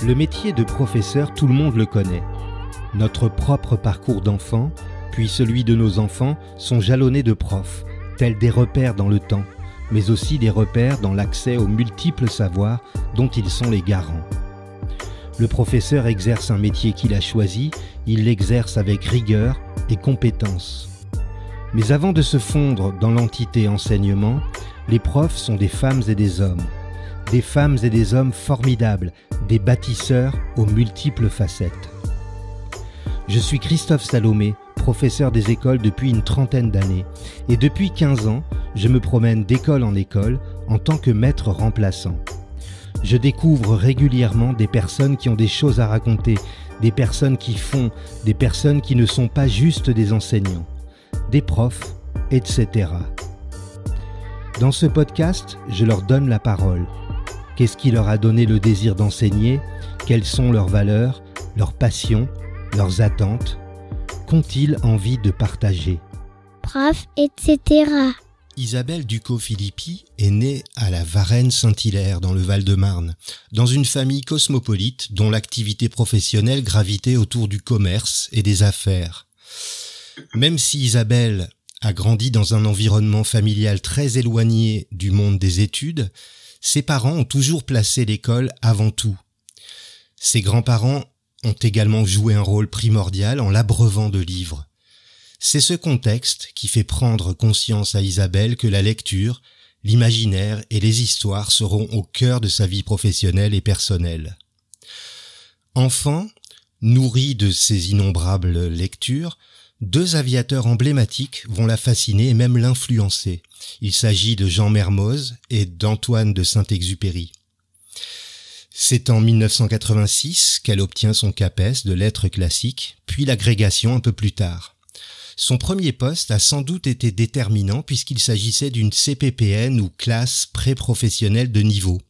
Le métier de professeur, tout le monde le connaît. Notre propre parcours d'enfant, puis celui de nos enfants, sont jalonnés de profs, tels des repères dans le temps, mais aussi des repères dans l'accès aux multiples savoirs dont ils sont les garants. Le professeur exerce un métier qu'il a choisi, il l'exerce avec rigueur et compétence. Mais avant de se fondre dans l'entité enseignement, les profs sont des femmes et des hommes. Des femmes et des hommes formidables, des bâtisseurs aux multiples facettes. Je suis Christophe Salomé, professeur des écoles depuis une trentaine d'années, et depuis 15 ans, je me promène d'école en école en tant que maître remplaçant. Je découvre régulièrement des personnes qui ont des choses à raconter, des personnes qui font, des personnes qui ne sont pas juste des enseignants, des profs, etc. Dans ce podcast, je leur donne la parole. Qu'est-ce qui leur a donné le désir d'enseigner? Quelles sont leurs valeurs, leurs passions, leurs attentes? Qu'ont-ils envie de partager? Prof, etc. Isabelle Ducos-Philippi est née à la Varennes-Saint-Hilaire dans le Val-de-Marne, dans une famille cosmopolite dont l'activité professionnelle gravitait autour du commerce et des affaires. Même si Isabelle a grandi dans un environnement familial très éloigné du monde des études, ses parents ont toujours placé l'école avant tout. Ses grands-parents ont également joué un rôle primordial en l'abreuvant de livres. C'est ce contexte qui fait prendre conscience à Isabelle que la lecture, l'imaginaire et les histoires seront au cœur de sa vie professionnelle et personnelle. Enfant, nourrie de ces innombrables lectures, 2 aviateurs emblématiques vont la fasciner et même l'influencer. Il s'agit de Jean Mermoz et d'Antoine de Saint-Exupéry. C'est en 1986 qu'elle obtient son CAPES de lettres classiques, puis l'agrégation un peu plus tard. Son premier poste a sans doute été déterminant puisqu'il s'agissait d'une CPPN ou classe pré-professionnelle de niveau.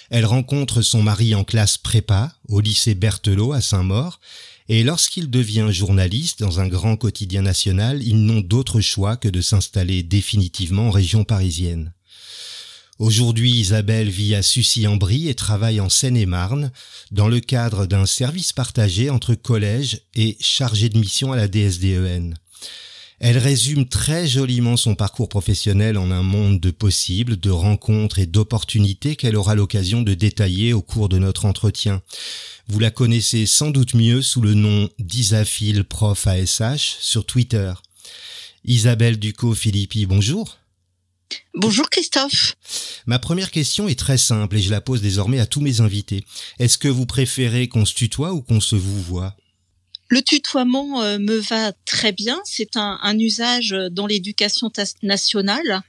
Elle rencontre son mari en classe prépa au lycée Berthelot à Saint-Maur et lorsqu'il devient journaliste dans un grand quotidien national, ils n'ont d'autre choix que de s'installer définitivement en région parisienne. Aujourd'hui, Isabelle vit à Sucy-en-Brie et travaille en Seine-et-Marne dans le cadre d'un service partagé entre collège et chargé de mission à la DSDEN. Elle résume très joliment son parcours professionnel en un monde de possibles, de rencontres et d'opportunités qu'elle aura l'occasion de détailler au cours de notre entretien. Vous la connaissez sans doute mieux sous le nom d'Isaphil Prof ASH sur Twitter. Isabelle Ducos-Philippi, bonjour. Bonjour Christophe. Ma première question est très simple et je la pose désormais à tous mes invités. Est-ce que vous préférez qu'on se tutoie ou qu'on se vouvoie ? Le tutoiement me va très bien. C'est un usage dans l'éducation nationale.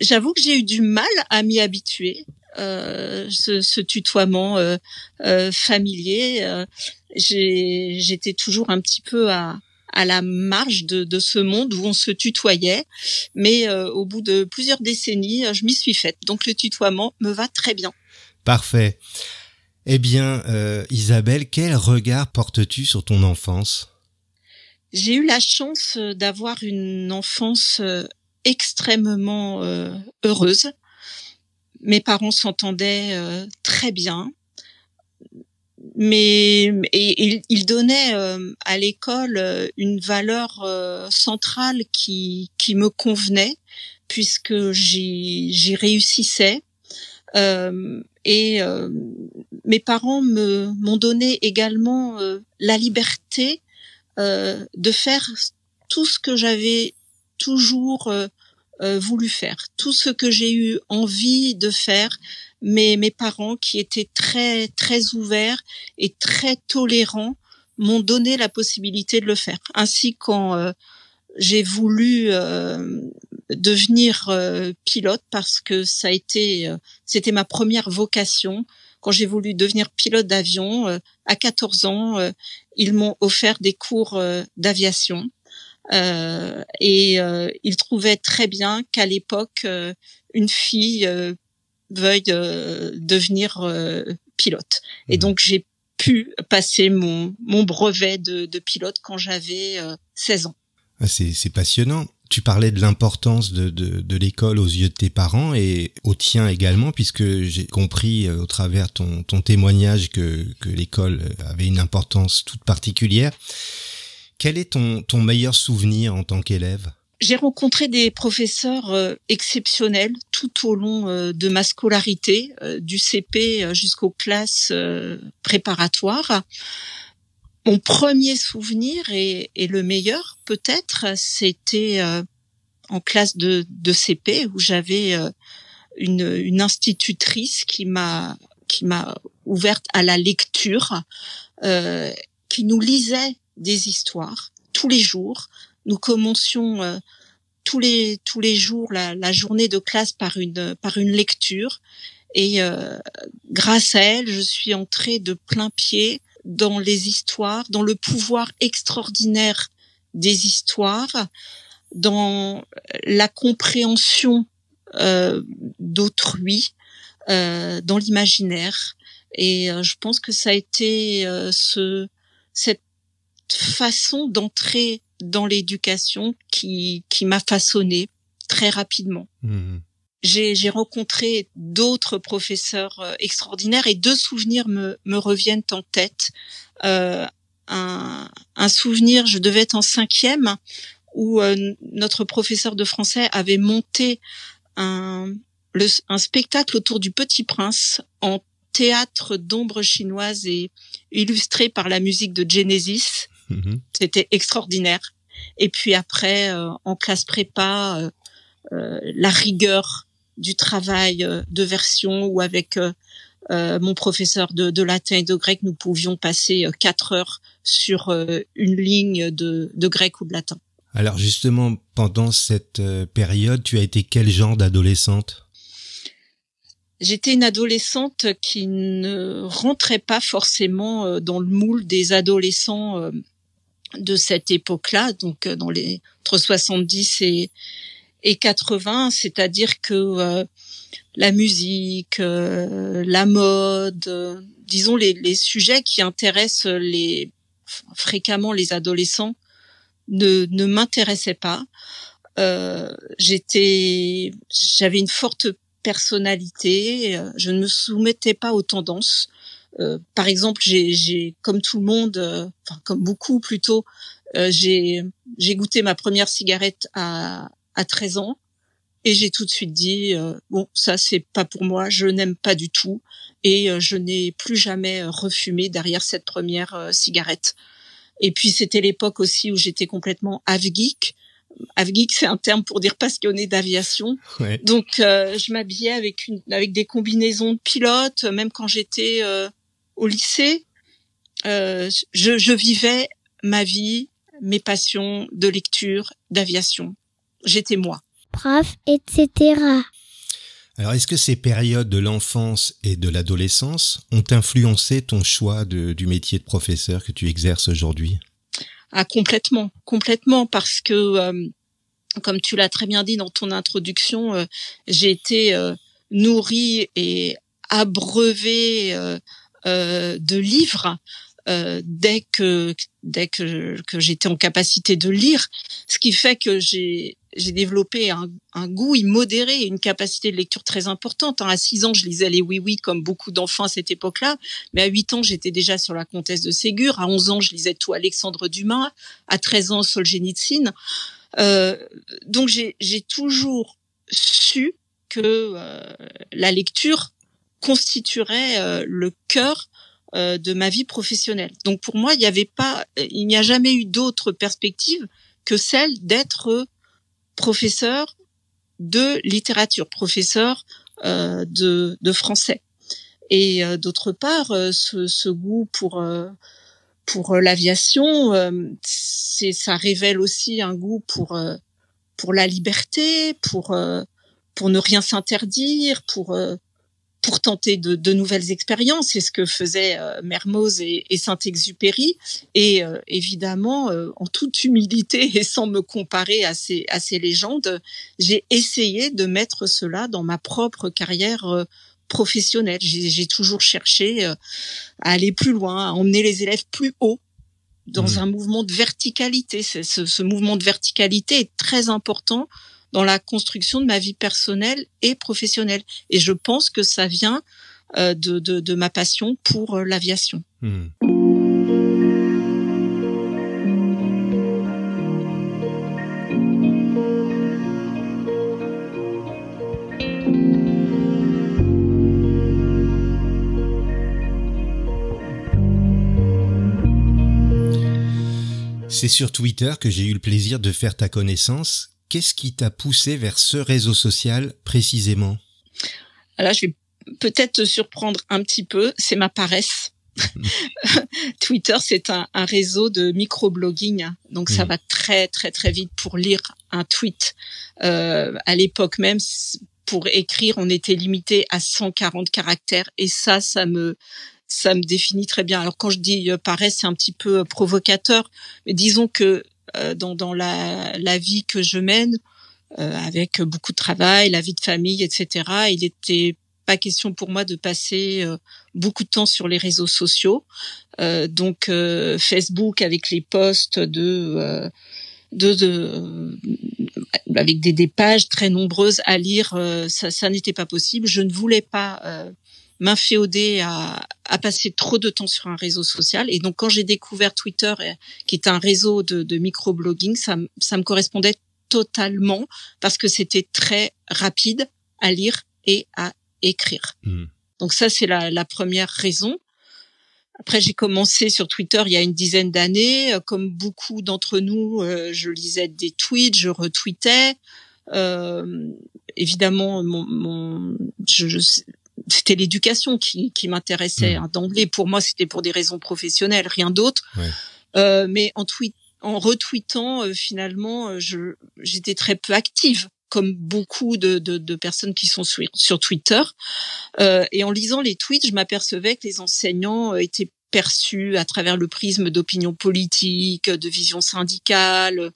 J'avoue que j'ai eu du mal à m'y habituer. Ce tutoiement familier. J'étais toujours un petit peu à la marge de ce monde où on se tutoyait, mais au bout de plusieurs décennies, je m'y suis faite. Donc le tutoiement me va très bien. Parfait. Eh bien, Isabelle, quel regard portes-tu sur ton enfance ? J'ai eu la chance d'avoir une enfance extrêmement heureuse. Mes parents s'entendaient très bien. Mais il donnait à l'école une valeur centrale qui me convenait puisque j'y réussissais et mes parents m'ont donné également la liberté de faire tout ce que j'avais toujours voulu faire, tout ce que j'ai eu envie de faire. Mes parents, qui étaient très très ouverts et très tolérants, m'ont donné la possibilité de le faire. Ainsi, quand j'ai voulu devenir pilote, parce que c'était ma première vocation. Quand j'ai voulu devenir pilote d'avion, à 14 ans, ils m'ont offert des cours d'aviation. Et ils trouvaient très bien qu'à l'époque, une fille veuille devenir pilote. Et donc j'ai pu passer mon brevet de pilote quand j'avais 16 ans. C'est passionnant. Tu parlais de l'importance de l'école aux yeux de tes parents et au tien également, puisque j'ai compris au travers ton témoignage que l'école avait une importance toute particulière. Quel est ton meilleur souvenir en tant qu'élève ? J'ai rencontré des professeurs exceptionnels tout au long de ma scolarité, du CP jusqu'aux classes préparatoires. Mon premier souvenir et le meilleur peut-être, c'était en classe de CP où j'avais une institutrice qui m'a ouverte à la lecture, qui nous lisait des histoires tous les jours. Nous commencions tous les jours la journée de classe par une lecture et grâce à elle, je suis entrée de plein pied dans les histoires, dans le pouvoir extraordinaire des histoires, dans la compréhension d'autrui, dans l'imaginaire. Et je pense que ça a été cette façon d'entrer dans l'éducation qui m'a façonnée très rapidement. Mmh. J'ai rencontré d'autres professeurs extraordinaires et deux souvenirs me reviennent en tête. Un souvenir, je devais être en 5e, où notre professeur de français avait monté un spectacle autour du Petit Prince en théâtre d'ombre chinoise et illustré par la musique de Genesis. Mmh. C'était extraordinaire. Et puis après, en classe prépa, la rigueur du travail de version où avec mon professeur de latin et de grec, nous pouvions passer 4 heures sur une ligne de grec ou de latin. Alors justement, pendant cette période, tu as été quel genre d'adolescente ? J'étais une adolescente qui ne rentrait pas forcément dans le moule des adolescents de cette époque-là, donc entre 70 et 80, c'est-à-dire que la musique, la mode, disons les sujets qui intéressent fréquemment les adolescents ne m'intéressaient pas. J'avais une forte personnalité, je ne me soumettais pas aux tendances. Par exemple, j'ai comme tout le monde, comme beaucoup plutôt, j'ai goûté ma première cigarette à 13 ans et j'ai tout de suite dit bon, ça c'est pas pour moi, je n'aime pas du tout et je n'ai plus jamais refumé derrière cette première cigarette. Et puis c'était l'époque aussi où j'étais complètement avgeek. Avgeek, c'est un terme pour dire passionné d'aviation. Ouais. Donc je m'habillais avec des combinaisons de pilote, même quand j'étais au lycée. Je vivais ma vie, mes passions de lecture, d'aviation. J'étais moi. Prof, etc. Alors, est-ce que ces périodes de l'enfance et de l'adolescence ont influencé ton choix du métier de professeur que tu exerces aujourd'hui ? Ah, complètement, parce que, comme tu l'as très bien dit dans ton introduction, j'ai été nourrie et abreuvée de livres dès que j'étais en capacité de lire, ce qui fait que j'ai développé un goût immodéré et une capacité de lecture très importante. À 6 ans, je lisais les oui-oui comme beaucoup d'enfants à cette époque-là, mais à 8 ans, j'étais déjà sur la Comtesse de Ségur. À 11 ans, je lisais tout Alexandre Dumas. À 13 ans, Solzhenitsyn. Donc, j'ai toujours su que la lecture constituerait le cœur de ma vie professionnelle. Donc pour moi, il n'y a jamais eu d'autre perspective que celle d'être professeur de littérature, professeur de français. Et d'autre part, ce goût pour l'aviation, ça révèle aussi un goût pour la liberté, pour ne rien s'interdire, pour tenter de nouvelles expériences. C'est ce que faisaient Mermoz et Saint-Exupéry. Et évidemment, en toute humilité et sans me comparer à ces légendes, j'ai essayé de mettre cela dans ma propre carrière professionnelle. J'ai toujours cherché à aller plus loin, à emmener les élèves plus haut dans un mouvement de verticalité. Ce mouvement de verticalité est très important dans la construction de ma vie personnelle et professionnelle. Et je pense que ça vient de ma passion pour l'aviation. C'est sur Twitter que j'ai eu le plaisir de faire ta connaissance. Qu'est-ce qui t'a poussé vers ce réseau social précisément ? Là, je vais peut-être te surprendre un petit peu, c'est ma paresse. Twitter, c'est un réseau de microblogging, donc ça va très très très vite pour lire un tweet. À l'époque même, pour écrire, on était limité à 140 caractères, et ça me définit très bien. Alors quand je dis paresse, c'est un petit peu provocateur, mais disons que dans la vie que je mène, avec beaucoup de travail, la vie de famille, etc., il était pas question pour moi de passer beaucoup de temps sur les réseaux sociaux. Donc Facebook avec les posts avec des pages très nombreuses à lire, ça n'était pas possible. Je ne voulais pas m'inféoder à passer trop de temps sur un réseau social. Et donc, quand j'ai découvert Twitter, qui est un réseau de microblogging, ça me correspondait totalement parce que c'était très rapide à lire et à écrire. Donc ça, c'est la première raison. Après, j'ai commencé sur Twitter il y a une dizaine d'années. Comme beaucoup d'entre nous, je lisais des tweets, je retweetais. Évidemment, c'était l'éducation qui m'intéressait d'emblée. Pour moi, c'était pour des raisons professionnelles, rien d'autre. Ouais. Mais en retweetant, finalement, j'étais très peu active, comme beaucoup de personnes qui sont sur Twitter. Et en lisant les tweets, je m'apercevais que les enseignants étaient perçus à travers le prisme d'opinion politique, de vision syndicale,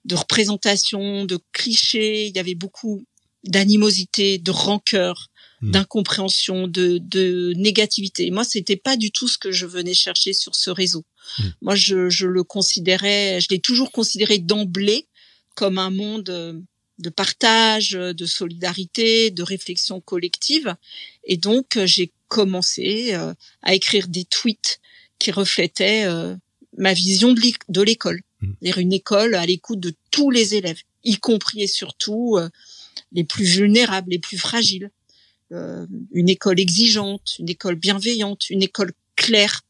de représentation, de clichés. Il y avait beaucoup d'animosité, de rancœur, d'incompréhension, de négativité. Et moi, c'était pas du tout ce que je venais chercher sur ce réseau. Moi, je l'ai toujours considéré d'emblée comme un monde de partage, de solidarité, de réflexion collective. Et donc, j'ai commencé à écrire des tweets qui reflétaient ma vision de l'école. C'est-à-dire une école à l'écoute de tous les élèves, y compris et surtout les plus vulnérables, les plus fragiles. Une école exigeante, une école bienveillante, une école claire,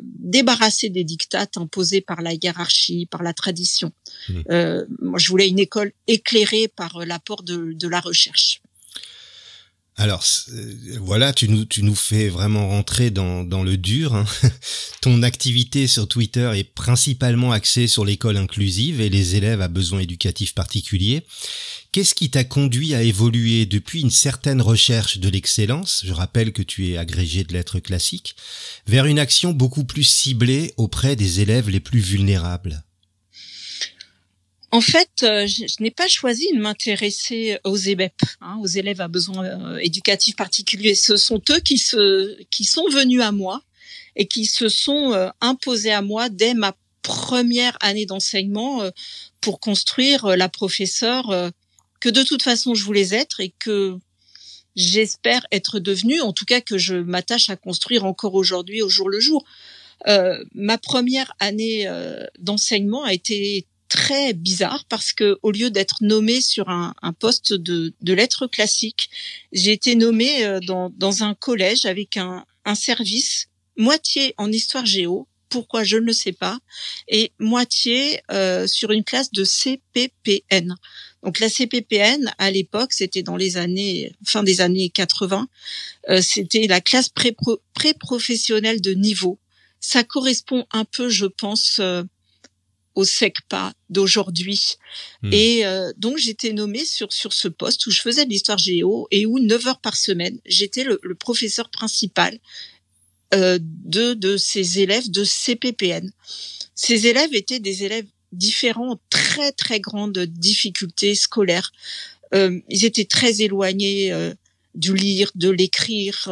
débarrassée des dictates imposés par la hiérarchie, par la tradition. Moi, je voulais une école éclairée par l'apport de la recherche. Alors voilà, tu nous fais vraiment rentrer dans le dur, hein. Ton activité sur Twitter est principalement axée sur l'école inclusive et les élèves à besoins éducatifs particuliers. Qu'est-ce qui t'a conduit à évoluer depuis une certaine recherche de l'excellence, je rappelle que tu es agrégé de lettres classiques, vers une action beaucoup plus ciblée auprès des élèves les plus vulnérables? En fait, je n'ai pas choisi de m'intéresser aux EBEP, aux élèves à besoins éducatifs particuliers. Ce sont eux qui sont venus à moi et qui se sont imposés à moi dès ma première année d'enseignement pour construire la professeure que de toute façon je voulais être et que j'espère être devenue, en tout cas que je m'attache à construire encore aujourd'hui au jour le jour. Ma première année d'enseignement a été très bizarre parce que au lieu d'être nommée sur un poste de lettres classiques, j'ai été nommée dans un collège avec un service moitié en histoire géo, pourquoi je ne le sais pas, et moitié sur une classe de CPPN. Donc la CPPN à l'époque, c'était dans les fin des années 80, c'était la classe pré-professionnelle de niveau. Ça correspond un peu, je pense, au SECPA d'aujourd'hui. Et donc j'étais nommée sur ce poste où je faisais de l'histoire géo et où 9 heures par semaine, j'étais le professeur principal de ces élèves de CPPN. Ces élèves étaient des élèves différents, très très grandes difficultés scolaires. Ils étaient très éloignés du lire, de l'écrire.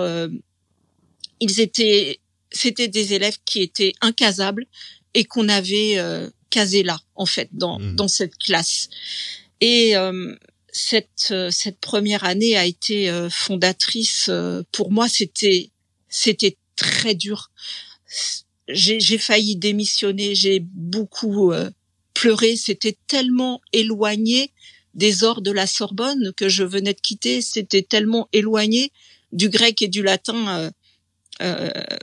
C'était des élèves qui étaient incasables, et qu'on avait casé là, en fait, dans cette classe. Et cette première année a été fondatrice pour moi. C'était très dur. J'ai failli démissionner. J'ai beaucoup pleuré. C'était tellement éloigné des ors de la Sorbonne que je venais de quitter. C'était tellement éloigné du grec et du latin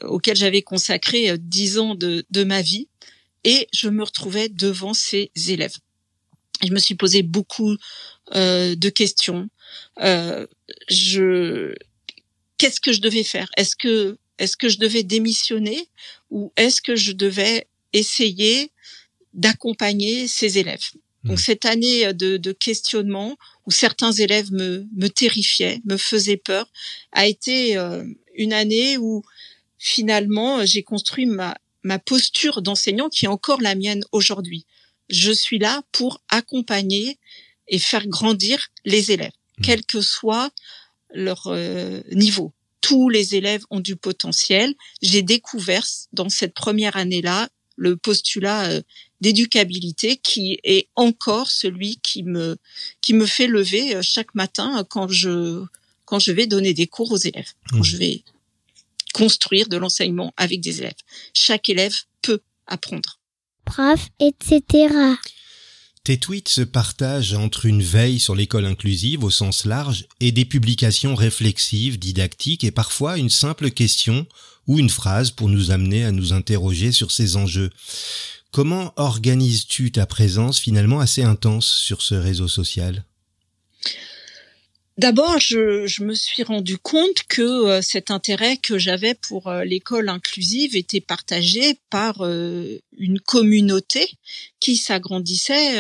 auquel j'avais consacré 10 ans de ma vie. Et je me retrouvais devant ces élèves. Je me suis posé beaucoup de questions. Qu'est-ce que je devais faire? Est-ce que je devais démissionner ou est-ce que je devais essayer d'accompagner ces élèves? Donc cette année de questionnement où certains élèves me terrifiaient, me faisaient peur, a été une année où finalement j'ai construit ma posture d'enseignant qui est encore la mienne aujourd'hui. Je suis là pour accompagner et faire grandir les élèves, quel que soit leur niveau. Tous les élèves ont du potentiel. J'ai découvert dans cette première année-là le postulat d'éducabilité qui est encore celui qui me fait lever chaque matin quand je vais donner des cours aux élèves, quand je vais construire de l'enseignement avec des élèves. Chaque élève peut apprendre. Prof, etc. Tes tweets se partagent entre une veille sur l'école inclusive au sens large et des publications réflexives, didactiques et parfois une simple question ou une phrase pour nous amener à nous interroger sur ces enjeux. Comment organises-tu ta présence finalement assez intense sur ce réseau social ? D'abord, je me suis rendu compte que cet intérêt que j'avais pour l'école inclusive était partagé par une communauté qui s'agrandissait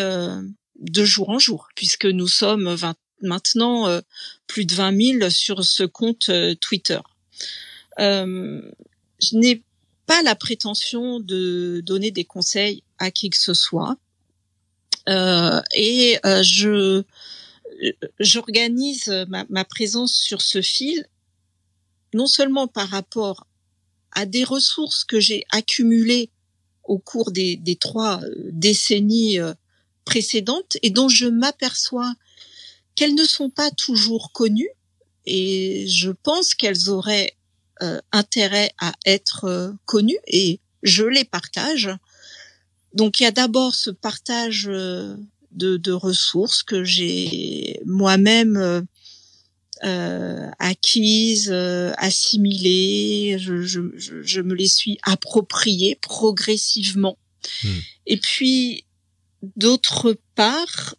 de jour en jour, puisque nous sommes maintenant plus de 20 000 sur ce compte Twitter. Je n'ai pas la prétention de donner des conseils à qui que ce soit, et j'organise ma présence sur ce fil non seulement par rapport à des ressources que j'ai accumulées au cours des 3 décennies précédentes et dont je m'aperçois qu'elles ne sont pas toujours connues, et je pense qu'elles auraient intérêt à être connues, et je les partage. Donc il y a d'abord ce partage de ressources que j'ai moi-même acquises, assimilées. Je me les suis appropriées progressivement. Et puis d'autre part,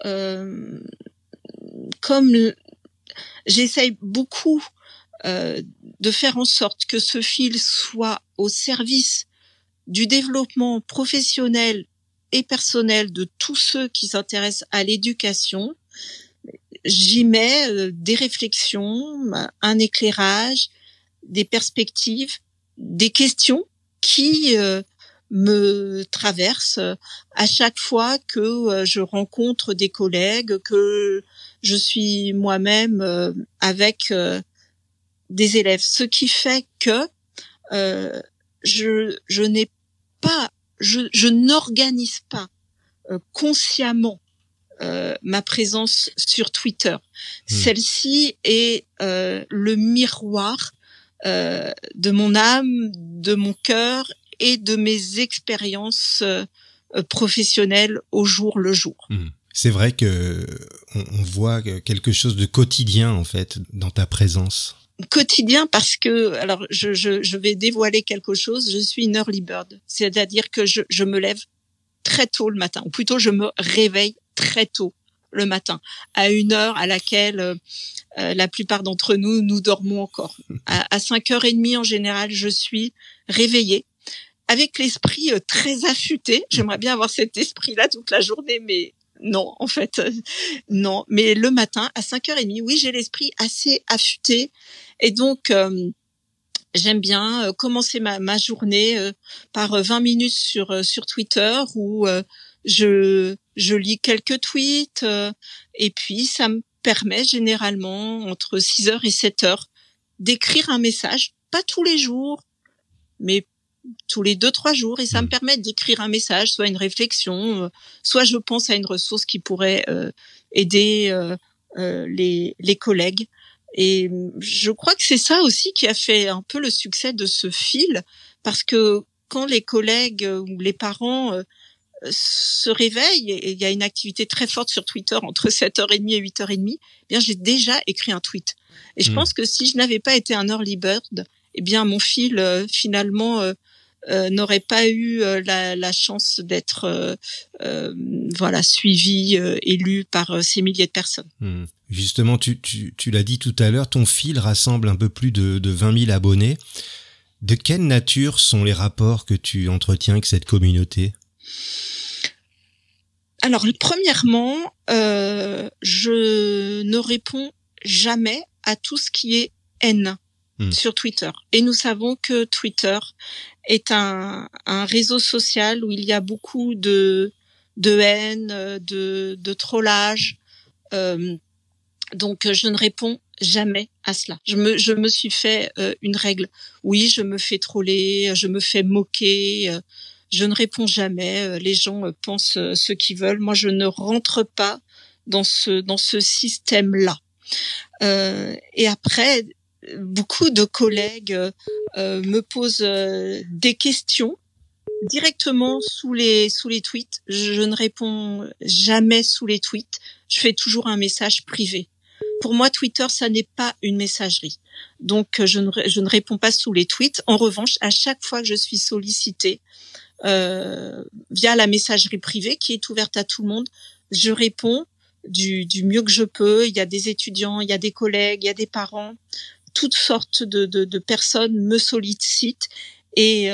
comme j'essaye beaucoup de faire en sorte que ce fil soit au service du développement professionnel et personnel de tous ceux qui s'intéressent à l'éducation, j'y mets des réflexions, un éclairage, des perspectives, des questions qui me traversent à chaque fois que je rencontre des collègues, que je suis moi-même avec des élèves. Ce qui fait que je n'organise pas consciemment ma présence sur Twitter. Celle-ci est le miroir de mon âme, de mon cœur et de mes expériences professionnelles au jour le jour. C'est vrai que on voit quelque chose de quotidien en fait dans ta présence. Quotidien parce que, alors je vais dévoiler quelque chose, je suis une early bird, c'est-à-dire que je me lève très tôt le matin, ou plutôt je me réveille très tôt le matin, à une heure à laquelle la plupart d'entre nous dormons encore. À 5h30 en général, je suis réveillée, avec l'esprit très affûté. J'aimerais bien avoir cet esprit-là toute la journée, mais non, en fait, non. Mais le matin, à 5h30, oui, j'ai l'esprit assez affûté. Et donc, j'aime bien commencer ma journée par 20 minutes sur Twitter où je lis quelques tweets et puis ça me permet généralement entre 6h et 7h d'écrire un message, pas tous les jours, mais tous les 2-3 jours, et ça me permet d'écrire un message, soit une réflexion, soit je pense à une ressource qui pourrait aider les collègues. Et je crois que c'est ça aussi qui a fait un peu le succès de ce fil, parce que quand les collègues ou les parents se réveillent, et il y a une activité très forte sur Twitter entre 7h30 et 8h30, eh bien j'ai déjà écrit un tweet. Et je pense que si je n'avais pas été un early bird, eh bien mon fil finalement n'aurait pas eu la chance d'être suivi et lu par ces milliers de personnes. Justement, tu l'as dit tout à l'heure, ton fil rassemble un peu plus de 20 000 abonnés. De quelle nature sont les rapports que tu entretiens avec cette communauté ? Alors, premièrement, je ne réponds jamais à tout ce qui est haine sur Twitter. Et nous savons que Twitter est un réseau social où il y a beaucoup de haine, de trollage. Donc, je ne réponds jamais à cela. Je me suis fait une règle. Oui, je me fais troller, je me fais moquer. Je ne réponds jamais. Les gens pensent ce qu'ils veulent. Moi, je ne rentre pas dans ce système-là. Et après, beaucoup de collègues me posent des questions directement sous les tweets. Je ne réponds jamais sous les tweets. Je fais toujours un message privé. Pour moi, Twitter, ça n'est pas une messagerie. Donc, je ne réponds pas sous les tweets. En revanche, à chaque fois que je suis sollicitée via la messagerie privée qui est ouverte à tout le monde, je réponds du mieux que je peux. Il y a des étudiants, il y a des collègues, il y a des parents. Toutes sortes de personnes me sollicitent. Et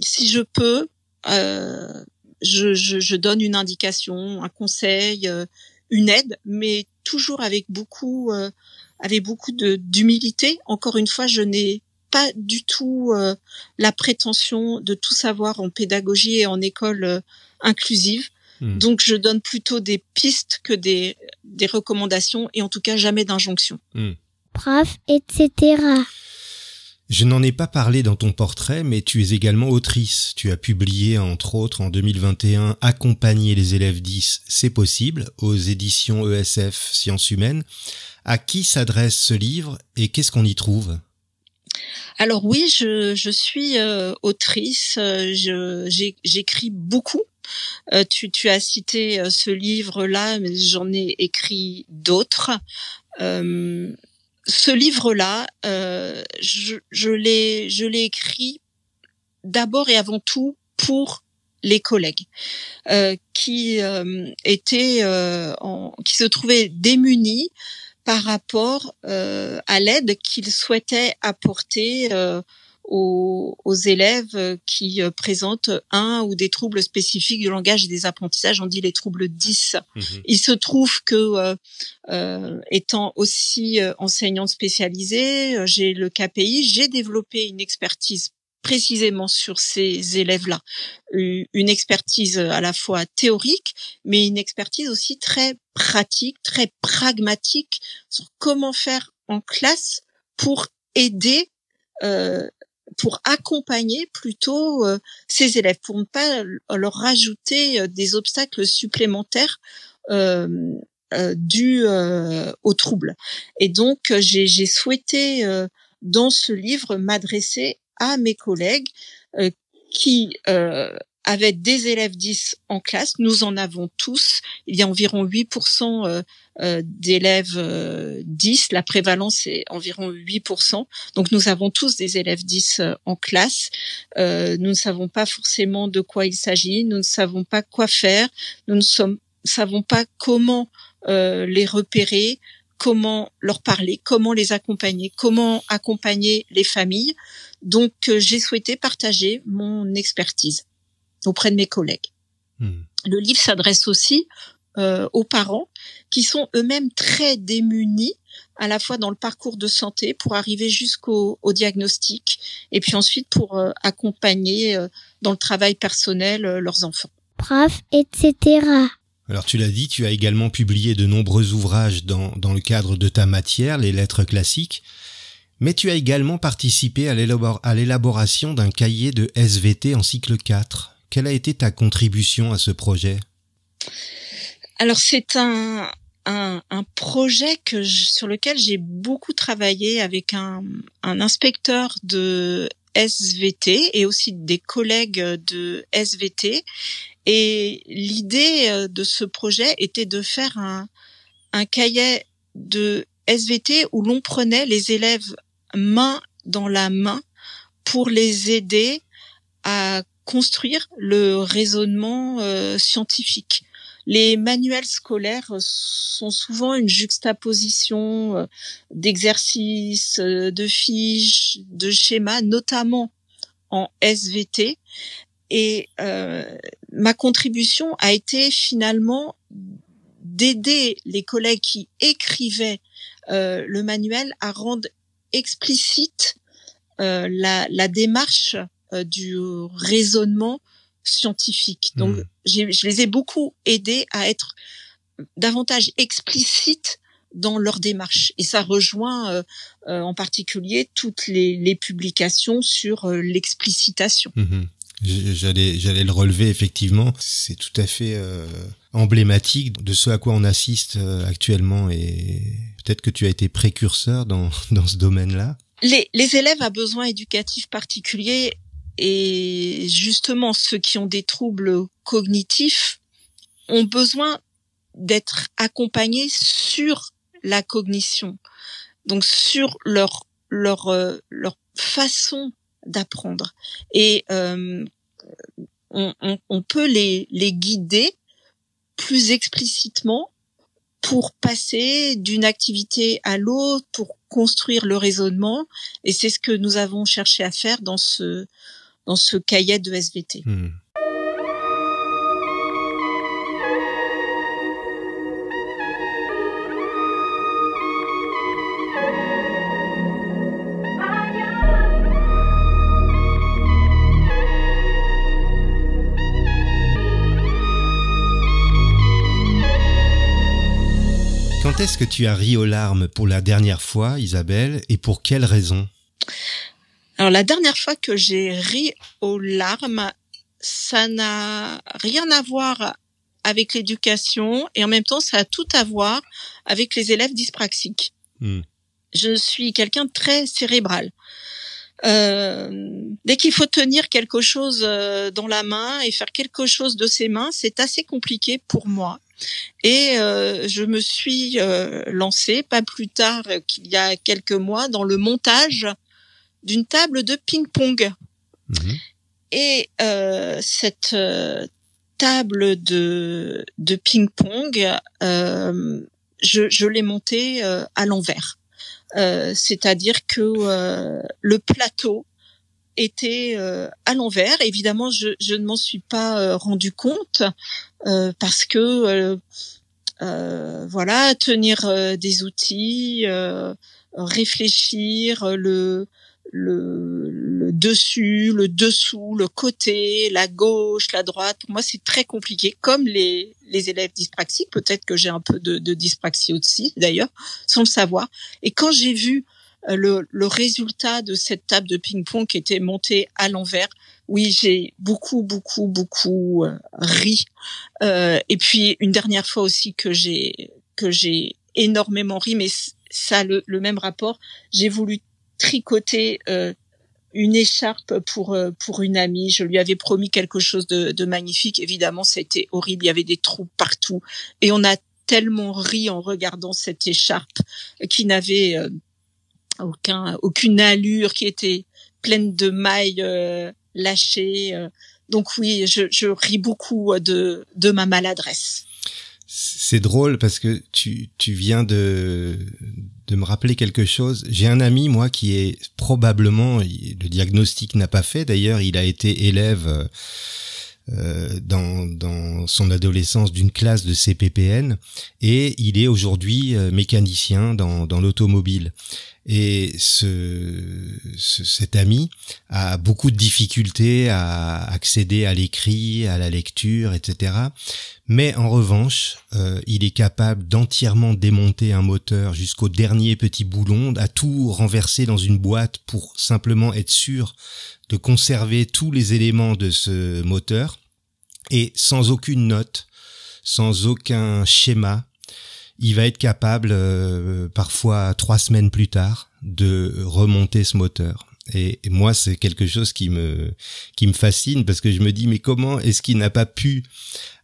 si je peux, je donne une indication, un conseil, une aide, mais toujours avec beaucoup d'humilité. Encore une fois, je n'ai pas du tout la prétention de tout savoir en pédagogie et en école inclusive. Donc, je donne plutôt des pistes que des recommandations, et en tout cas jamais d'injonctions. Prof, etc. Je n'en ai pas parlé dans ton portrait, mais tu es également autrice. Tu as publié, entre autres, en 2021, « Accompagner les élèves 10, c'est possible » aux éditions ESF Sciences Humaines. À qui s'adresse ce livre et qu'est-ce qu'on y trouve ? Alors oui, je suis autrice, j'écris beaucoup. Tu as cité ce livre-là, mais j'en ai écrit d'autres. Ce livre-là, je l'ai écrit d'abord et avant tout pour les collègues qui se trouvaient démunis par rapport à l'aide qu'ils souhaitaient apporter aux élèves qui présentent un ou des troubles spécifiques du langage et des apprentissages. On dit les troubles 10. Il se trouve que, étant aussi enseignante spécialisée, j'ai le KPI, j'ai développé une expertise précisément sur ces élèves-là. Une expertise à la fois théorique, mais une expertise aussi très pratique, très pragmatique sur comment faire en classe pour aider, pour accompagner plutôt ces élèves, pour ne pas leur rajouter des obstacles supplémentaires dus aux troubles. Et donc, j'ai souhaité, dans ce livre, m'adresser à mes collègues qui avaient des élèves 10 en classe. Nous en avons tous. Il y a environ 8% d'élèves 10. La prévalence est environ 8%. Donc nous avons tous des élèves 10 en classe. Nous ne savons pas forcément de quoi il s'agit. Nous ne savons pas quoi faire. Nous ne savons pas comment les repérer, comment leur parler, comment les accompagner, comment accompagner les familles. Donc, j'ai souhaité partager mon expertise auprès de mes collègues. Le livre s'adresse aussi aux parents qui sont eux-mêmes très démunis, à la fois dans le parcours de santé pour arriver jusqu'au diagnostic, et puis ensuite pour accompagner dans le travail personnel leurs enfants. Prof, etc. Alors tu l'as dit, tu as également publié de nombreux ouvrages dans le cadre de ta matière, les lettres classiques. Mais tu as également participé à l'élaboration d'un cahier de SVT en cycle 4. Quelle a été ta contribution à ce projet ? Alors c'est un projet sur lequel j'ai beaucoup travaillé avec un inspecteur de SVT et aussi des collègues de SVT. Et l'idée de ce projet était de faire un cahier de SVT où l'on prenait les élèves main dans la main pour les aider à construire le raisonnement scientifique. Les manuels scolaires sont souvent une juxtaposition d'exercices, de fiches, de schémas, notamment en SVT. Et ma contribution a été finalement d'aider les collègues qui écrivaient le manuel à rendre explicite la démarche du raisonnement scientifique. Donc, je les ai beaucoup aidés à être davantage explicites dans leur démarche. Et ça rejoint en particulier toutes les publications sur l'explicitation. J'allais le relever, effectivement. C'est tout à fait emblématique de ce à quoi on assiste actuellement, et peut-être que tu as été précurseur dans ce domaine-là. Les élèves à besoins éducatifs particuliers et justement ceux qui ont des troubles cognitifs ont besoin d'être accompagnés sur la cognition, donc sur leur façon d'apprendre. Et on peut les guider plus explicitement pour passer d'une activité à l'autre, pour construire le raisonnement. Et c'est ce que nous avons cherché à faire dans ce cahier de SVT. Quand est-ce que tu as ri aux larmes pour la dernière fois, Isabelle, et pour quelle raison ? Alors, la dernière fois que j'ai ri aux larmes, ça n'a rien à voir avec l'éducation et en même temps, ça a tout à voir avec les élèves dyspraxiques. Je suis quelqu'un de très cérébral. Dès qu'il faut tenir quelque chose dans la main et faire quelque chose de ses mains, c'est assez compliqué pour moi. Et je me suis lancée, pas plus tard qu'il y a quelques mois, dans le montage d'une table de ping-pong. Et cette table de ping-pong, je l'ai montée à l'envers. C'est-à-dire que le plateau était à l'envers. Évidemment, je ne m'en suis pas rendu compte parce que voilà, tenir des outils, réfléchir, le dessus, le dessous, le côté, la gauche, la droite. Pour moi, c'est très compliqué. Comme les élèves dyspraxiques, peut-être que j'ai un peu de dyspraxie aussi, d'ailleurs, sans le savoir. Et quand j'ai vu le résultat de cette table de ping-pong qui était montée à l'envers, oui, j'ai beaucoup ri. Et puis une dernière fois aussi que j'ai énormément ri, mais ça a le même rapport. J'ai voulu tricoter une écharpe pour une amie. Je lui avais promis quelque chose de magnifique. Évidemment, ça a été horrible. Il y avait des trous partout. Et on a tellement ri en regardant cette écharpe qui n'avait aucune allure, qui était pleine de mailles lâchées. Donc oui, je ris beaucoup de ma maladresse. C'est drôle parce que tu viens de me rappeler quelque chose. J'ai un ami, moi, qui est probablement, le diagnostic n'a pas fait, d'ailleurs, il a été élève dans son adolescence d'une classe de CPPN, et il est aujourd'hui mécanicien dans l'automobile. Et cet ami a beaucoup de difficultés à accéder à l'écrit, à la lecture, etc. Mais en revanche, il est capable d'entièrement démonter un moteur jusqu'au dernier petit boulon, à tout renverser dans une boîte pour simplement être sûr de conserver tous les éléments de ce moteur, et sans aucune note, sans aucun schéma, il va être capable, parfois 3 semaines plus tard, de remonter ce moteur. Et moi, c'est quelque chose qui me fascine, parce que je me dis, mais comment est-ce qu'il n'a pas pu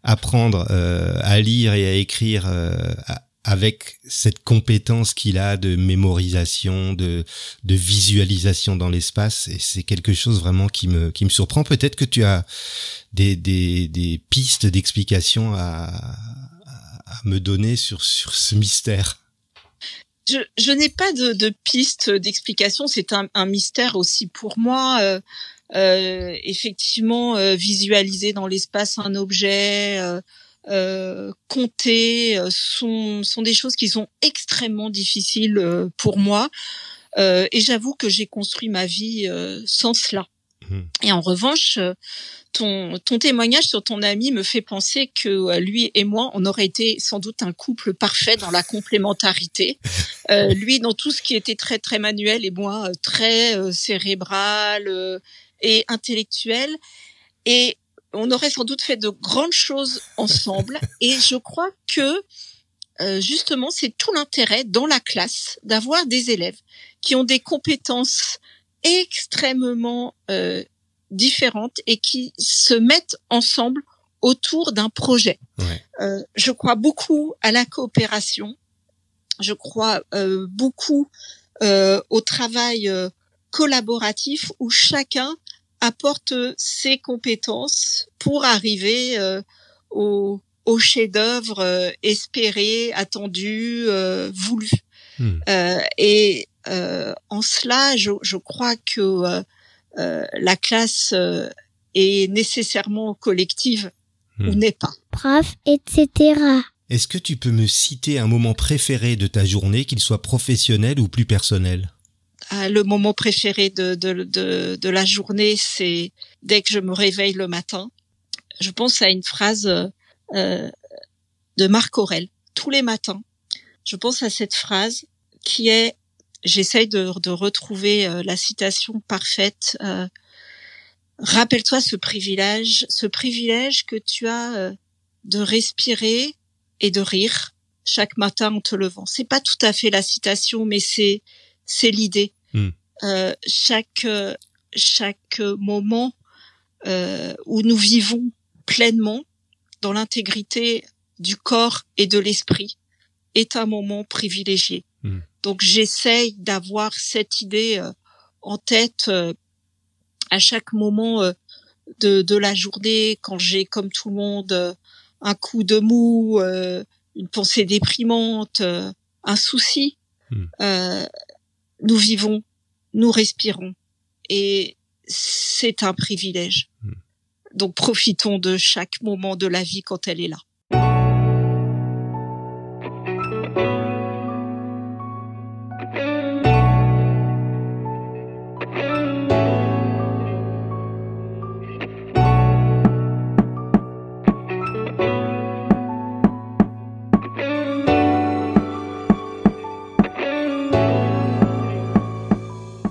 apprendre à lire et à écrire avec cette compétence qu'il a de mémorisation, de visualisation dans l'espace? Et c'est quelque chose vraiment qui me surprend. Peut-être que tu as des pistes d'explication à me donner sur ce mystère. Je n'ai pas de piste d'explication. C'est un mystère aussi pour moi. Effectivement, visualiser dans l'espace un objet, compter, sont des choses qui sont extrêmement difficiles pour moi. Et j'avoue que j'ai construit ma vie sans cela. Et en revanche, ton témoignage sur ton ami me fait penser que lui et moi, on aurait été sans doute un couple parfait dans la complémentarité. Lui dans tout ce qui était très très manuel, et moi très cérébral et intellectuel. Et on aurait sans doute fait de grandes choses ensemble. Et je crois que justement, c'est tout l'intérêt dans la classe d'avoir des élèves qui ont des compétences extrêmement différentes et qui se mettent ensemble autour d'un projet. Ouais. Je crois beaucoup à la coopération. Je crois beaucoup au travail collaboratif où chacun apporte ses compétences pour arriver au chef-d'œuvre espéré, attendu, voulu. En cela, je crois que la classe est nécessairement collective ou n'est pas. Prof, etc. Est-ce que tu peux me citer un moment préféré de ta journée, qu'il soit professionnel ou plus personnel? Le moment préféré de la journée, c'est dès que je me réveille le matin. Je pense à une phrase de Marc Aurèle. Tous les matins, je pense à cette phrase qui est, j'essaye de retrouver la citation parfaite. Rappelle-toi ce privilège que tu as de respirer et de rire chaque matin en te levant. C'est pas tout à fait la citation, mais c'est l'idée. Chaque moment où nous vivons pleinement dans l'intégrité du corps et de l'esprit est un moment privilégié. Donc j'essaye d'avoir cette idée en tête à chaque moment de la journée, quand j'ai, comme tout le monde, un coup de mou, une pensée déprimante, un souci. Nous vivons, nous respirons, et c'est un privilège. Donc profitons de chaque moment de la vie quand elle est là.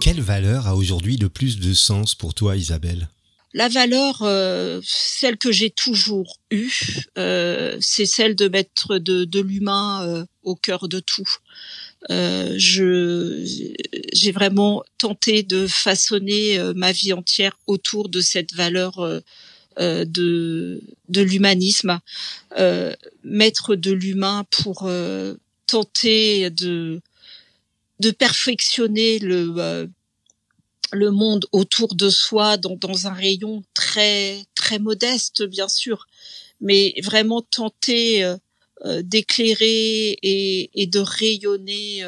Quelle valeur a aujourd'hui le plus de sens pour toi, Isabelle? La valeur, celle que j'ai toujours eue, c'est celle de mettre de l'humain au cœur de tout. J'ai vraiment tenté de façonner ma vie entière autour de cette valeur de l'humanisme, mettre de l'humain pour tenter de perfectionner le monde autour de soi dans un rayon très très modeste, bien sûr, mais vraiment tenter d'éclairer et de rayonner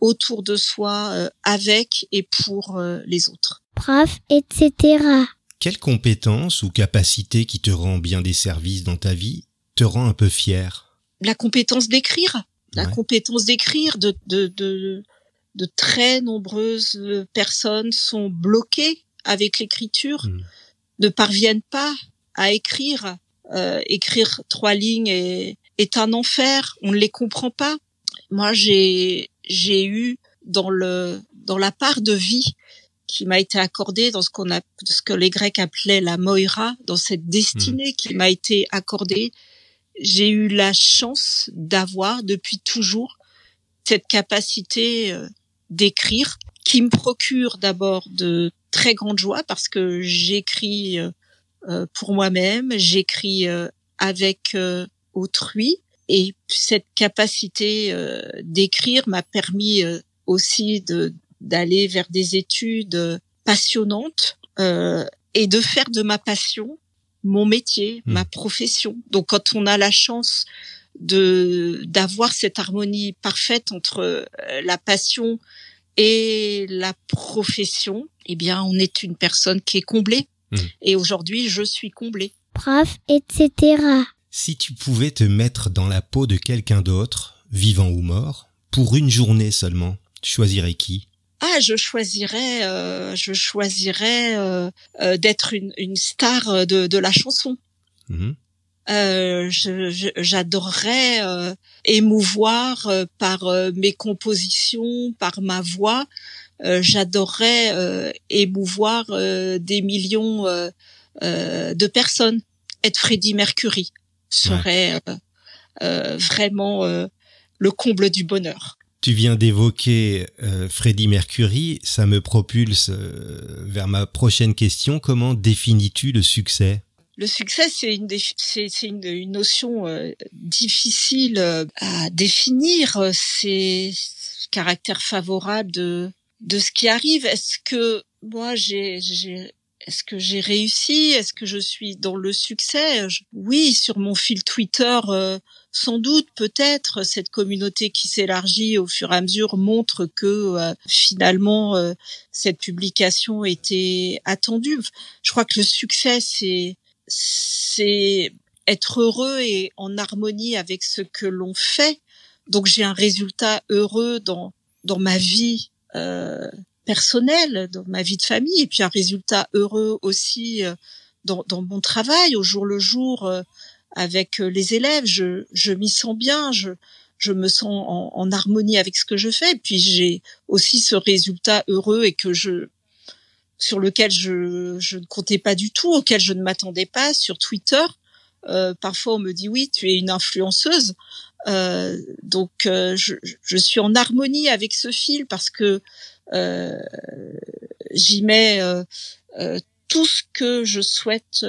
autour de soi avec et pour les autres. Prof, etc. Quelle compétence ou capacité qui te rend bien des services dans ta vie te rend un peu fier? La compétence d'écrire. La Ouais. compétence d'écrire. De très nombreuses personnes sont bloquées avec l'écriture, ne parviennent pas à écrire. Écrire 3 lignes est un enfer. On ne les comprend pas. Moi, j'ai eu dans la part de vie qui m'a été accordée dans ce que les Grecs appelaient la moira, dans cette destinée qui m'a été accordée, j'ai eu la chance d'avoir depuis toujours cette capacité d'écrire qui me procure d'abord de très grande joie parce que j'écris pour moi-même, j'écris avec autrui, et cette capacité d'écrire m'a permis aussi d'aller vers des études passionnantes et de faire de ma passion mon métier, ma profession. Donc quand on a la chance d'avoir cette harmonie parfaite entre la passion et la profession, eh bien on est une personne qui est comblée. Et aujourd'hui, je suis comblée. Prof, etc. Si tu pouvais te mettre dans la peau de quelqu'un d'autre, vivant ou mort, pour une journée seulement, tu choisirais qui? Ah, je choisirais d'être une star de la chanson. J'adorerais émouvoir par mes compositions, par ma voix. J'adorerais émouvoir des millions de personnes. Être Freddie Mercury serait vraiment le comble du bonheur. Tu viens d'évoquer Freddie Mercury, ça me propulse vers ma prochaine question. Comment définis-tu le succès? Le succès, c'est une notion difficile à définir. C'est le caractère favorable de ce qui arrive. Est-ce que moi est-ce que j'ai réussi? Est-ce que je suis dans le succès? Oui, sur mon fil Twitter, sans doute, peut-être, cette communauté qui s'élargit au fur et à mesure montre que finalement cette publication était attendue. Je crois que le succès, c'est être heureux et en harmonie avec ce que l'on fait. Donc j'ai un résultat heureux dans ma vie personnelle, dans ma vie de famille, et puis un résultat heureux aussi dans mon travail au jour le jour avec les élèves. Je m'y sens bien, je me sens en harmonie avec ce que je fais, et puis j'ai aussi ce résultat heureux et sur lequel je ne comptais pas du tout, auquel je ne m'attendais pas sur Twitter. Parfois on me dit oui, tu es une influenceuse. Donc je suis en harmonie avec ce fil parce que j'y mets tout ce que je souhaite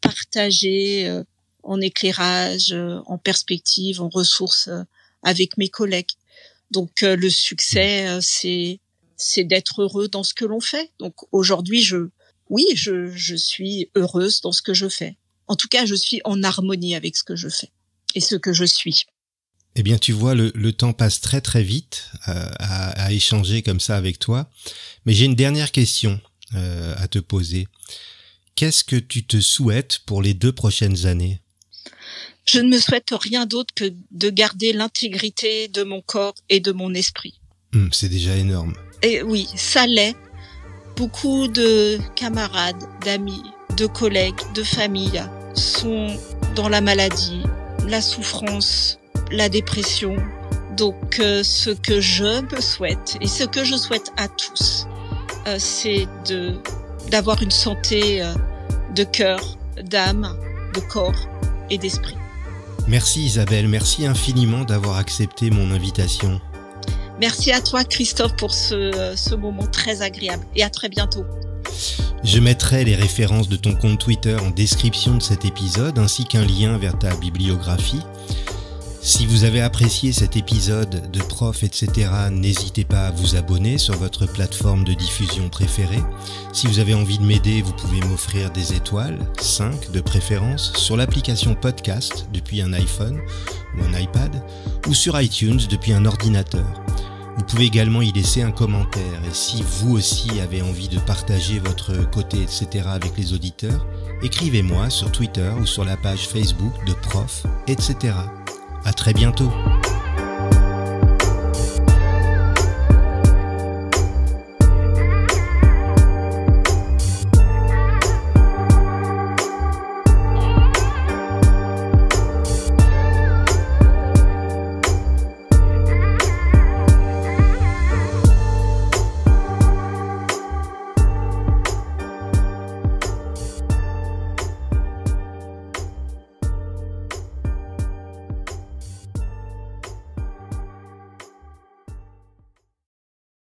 partager en éclairage, en perspective, en ressources avec mes collègues. Donc le succès, c'est d'être heureux dans ce que l'on fait. Donc aujourd'hui, je suis heureuse dans ce que je fais. En tout cas, je suis en harmonie avec ce que je fais et ce que je suis. Eh bien, tu vois, le temps passe très très vite à échanger comme ça avec toi. Mais j'ai une dernière question à te poser. Qu'est-ce que tu te souhaites pour les 2 prochaines années? Je ne me souhaite rien d'autre que de garder l'intégrité de mon corps et de mon esprit. C'est déjà énorme. Et oui, ça l'est. Beaucoup de camarades, d'amis, de collègues, de familles sont dans la maladie, la souffrance, la dépression. Donc ce que je me souhaite et ce que je souhaite à tous, c'est d'avoir une santé de cœur, d'âme, de corps et d'esprit. Merci Isabelle, merci infiniment d'avoir accepté mon invitation. Merci à toi Christophe pour ce moment très agréable et à très bientôt. Je mettrai les références de ton compte Twitter en description de cet épisode ainsi qu'un lien vers ta bibliographie. Si vous avez apprécié cet épisode de Prof, etc., n'hésitez pas à vous abonner sur votre plateforme de diffusion préférée. Si vous avez envie de m'aider, vous pouvez m'offrir des étoiles, 5 de préférence, sur l'application Podcast depuis un iPhone ou un iPad, ou sur iTunes depuis un ordinateur. Vous pouvez également y laisser un commentaire et si vous aussi avez envie de partager votre côté etc. avec les auditeurs, écrivez-moi sur Twitter ou sur la page Facebook de Prof, etc. À très bientôt.